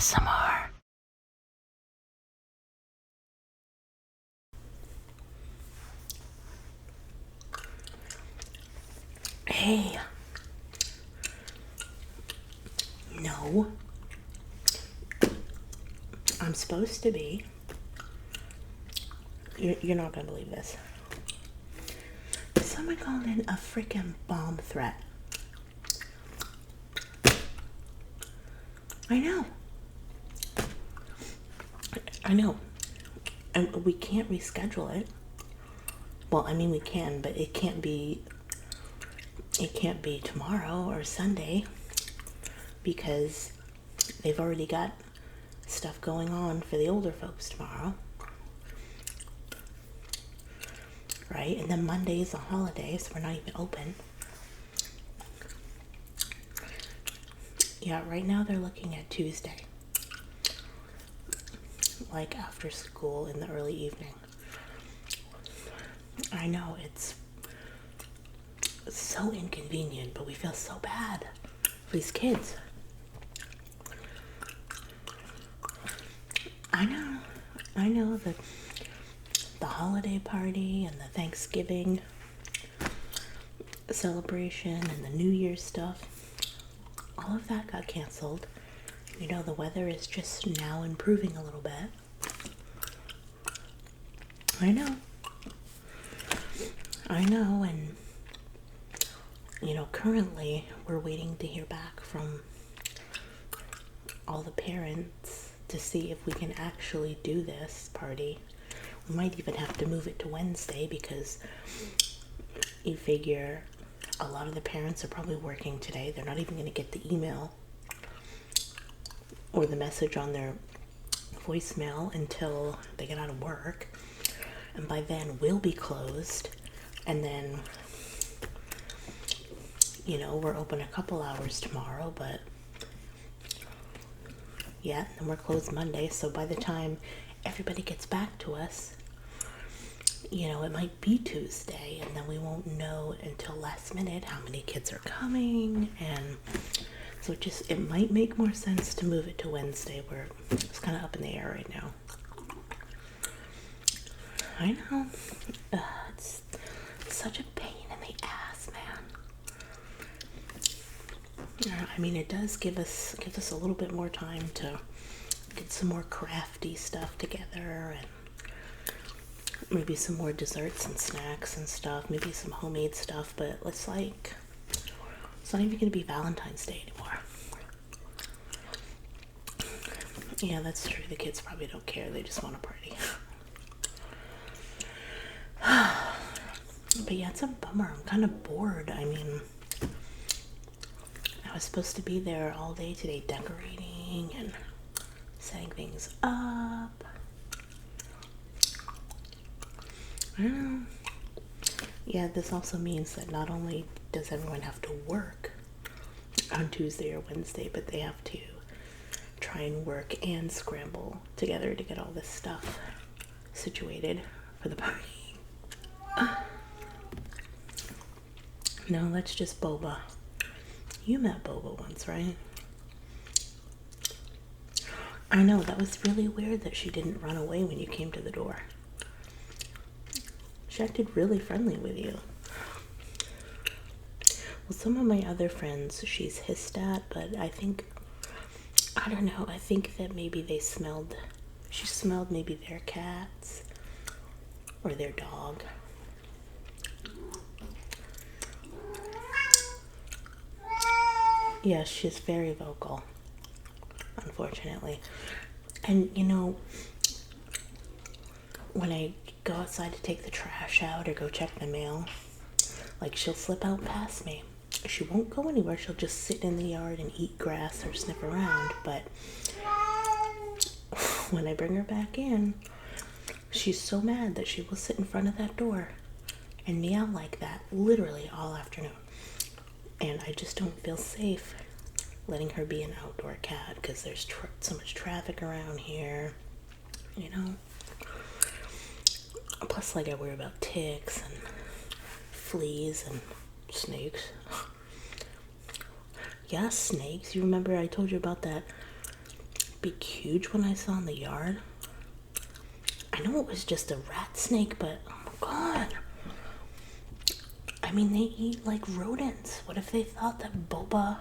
ASMR. Hey. No. I'm supposed to be. You're not gonna believe this. Someone called in a freaking bomb threat. I know. And we can't reschedule it. Well, I mean we can, but it can't be tomorrow or Sunday because they've already got stuff going on for the older folks tomorrow. Right? And then Monday's a holiday, so we're not even open. Yeah, right now they're looking at Tuesday. Like after school in the early evening. I know, it's so inconvenient, but we feel so bad for these kids. I know that the holiday party and the Thanksgiving celebration and the New Year's stuff, all of that got canceled. You know, the weather is just now improving a little bit. I know, and you know, currently we're waiting to hear back from all the parents to see if we can actually do this party. We might even have to move it to Wednesday because you figure a lot of the parents are probably working today. They're not even going to get the email or the message on their voicemail until they get out of work. And by then we'll be closed. And then, you know, we're open a couple hours tomorrow, but yeah, and we're closed Monday. So by the time everybody gets back to us, you know, it might be Tuesday, and then we won't know until last minute how many kids are coming, and so it might make more sense to move it to Wednesday, where it's kind of up in the air right now. I know, it's such a pain in the ass, man. I mean, it does give us a little bit more time to get some more crafty stuff together, and maybe some more desserts and snacks and stuff, maybe some homemade stuff, but it's not even going to be Valentine's Day anymore. Yeah, that's true. The kids probably don't care. They just want a party. But yeah, it's a bummer. I'm kind of bored. I mean, I was supposed to be there all day today decorating and setting things up. I don't know. Yeah, this also means that not only does everyone have to work on Tuesday or Wednesday, but they have to try and work and scramble together to get all this stuff situated for the party. No, that's just Boba. You met Boba once, right? I know, that was really weird that she didn't run away when you came to the door. She acted really friendly with you. Well, some of my other friends she's hissed at, but I think that maybe she smelled maybe their cats or their dog. Yeah, she's very vocal, unfortunately. And you know, when I go outside to take the trash out or go check the mail, like she'll slip out past me. She won't go anywhere. She'll just sit in the yard and eat grass or sniff around. But when I bring her back in, she's so mad that she will sit in front of that door and meow like that literally all afternoon. And I just don't feel safe letting her be an outdoor cat because there's so much traffic around here, you know. Plus, like, I worry about ticks and fleas and snakes. Yeah, snakes. You remember I told you about that big, huge one I saw in the yard. I know it was just a rat snake, but oh my god. I mean, they eat like rodents. What if they thought that Boba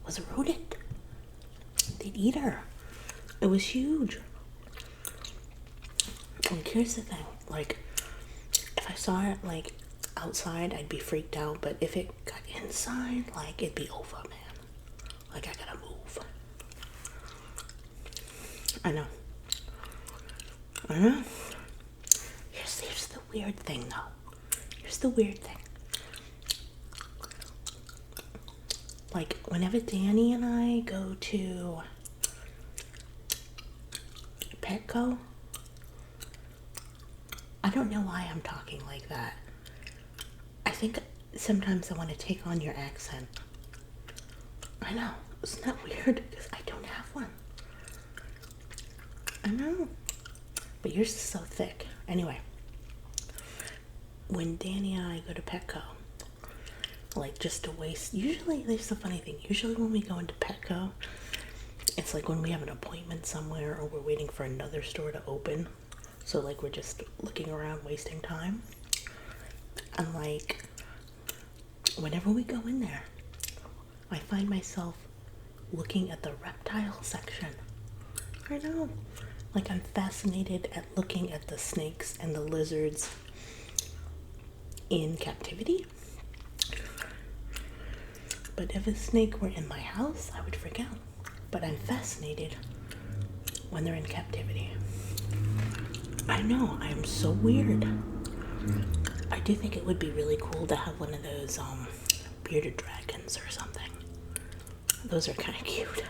was a rodent? They'd eat her. It was huge. Like, here's the thing. Like, if I saw it, like, outside, I'd be freaked out. But if it got inside, like, it'd be over, man. Like, I gotta move. I know. I know. Here's the weird thing, though. Here's the weird thing. Like, whenever Danny and I go to Petco, I don't know why I'm talking like that. I think sometimes I want to take on your accent. I know. Isn't that weird? Because I don't have one. I know. But yours is so thick. Anyway, when Danny and I go to Petco, like, just to waste, usually, there's the funny thing, usually when we go into Petco, it's like when we have an appointment somewhere or we're waiting for another store to open. So, like, we're just looking around, wasting time. And, like, whenever we go in there, I find myself looking at the reptile section. I know. Like, I'm fascinated at looking at the snakes and the lizards in captivity. But if a snake were in my house, I would freak out. But I'm fascinated when they're in captivity. I know, I am so weird. I do think it would be really cool to have one of those bearded dragons or something. Those are kind of cute.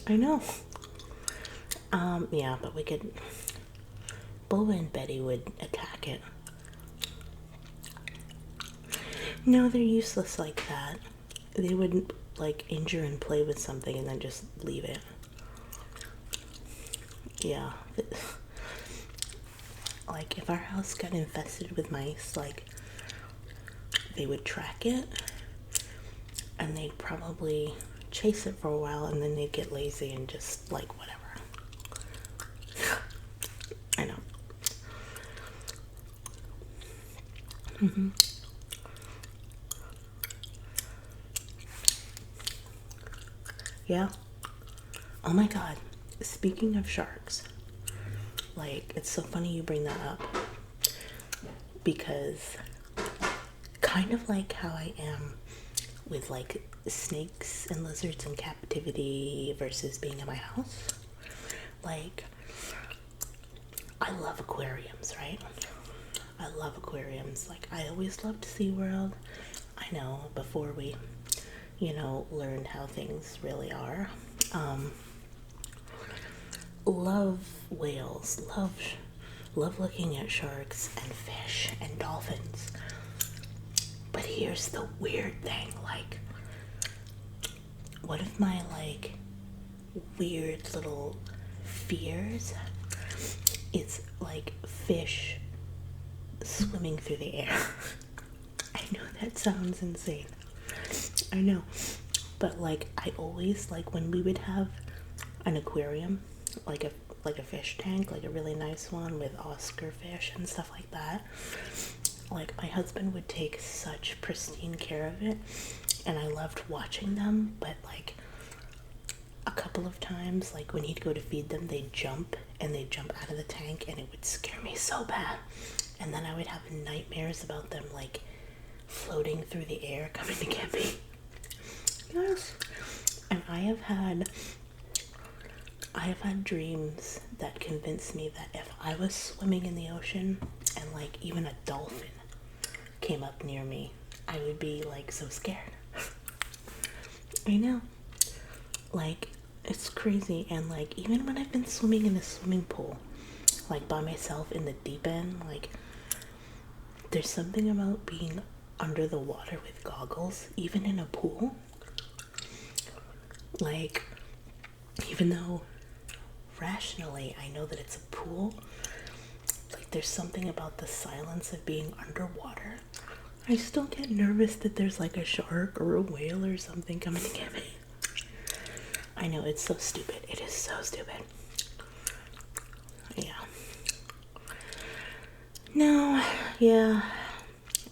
I know. Yeah, but we could... Boba and Betty would attack it. No, they're useless like that. They wouldn't, like, injure and play with something and then just leave it. Yeah. Like, if our house got infested with mice, like, they would track it and they'd probably chase it for a while and then they'd get lazy and just, like, whatever. I know. Mm-hmm. Yeah. Oh my god. Speaking of sharks, like, it's so funny you bring that up because kind of like how I am with, like, snakes and lizards in captivity versus being in my house. Like, I love aquariums, right? I love aquariums. Like, I always loved SeaWorld. I know, before we, learned how things really are. Love whales. Love looking at sharks and fish and dolphins. But here's the weird thing, like, what if my, like, weird little fears is, like, fish swimming through the air? I know that sounds insane. I know. But, like, I always, like, when we would have an aquarium, like a fish tank, like a really nice one with Oscar fish and stuff like that, like, my husband would take such pristine care of it, and I loved watching them. But, like, a couple of times, like, when he'd go to feed them, they'd jump out of the tank, and it would scare me so bad. And then I would have nightmares about them, like, floating through the air, coming to get me. Yes. And I have had dreams that convinced me that if I was swimming in the ocean and, like, even a dolphin came up near me, I would be, like, so scared. I know. Like, it's crazy. And, like, even when I've been swimming in a swimming pool, like, by myself in the deep end, like, there's something about being under the water with goggles, even in a pool. Like, even though rationally I know that it's a pool, like, there's something about the silence of being underwater. I still get nervous that there's, like, a shark or a whale or something coming to get me. I know, it's so stupid. It is so stupid. Yeah. No, yeah.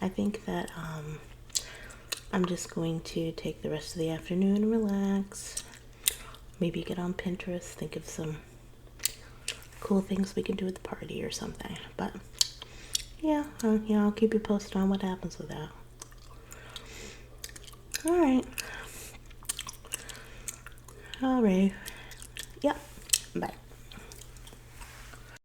I think that I'm just going to take the rest of the afternoon and relax. Maybe get on Pinterest, think of some cool things we can do at the party or something. But yeah, I'll keep you posted on what happens with that. All right. All right. Yep. Bye.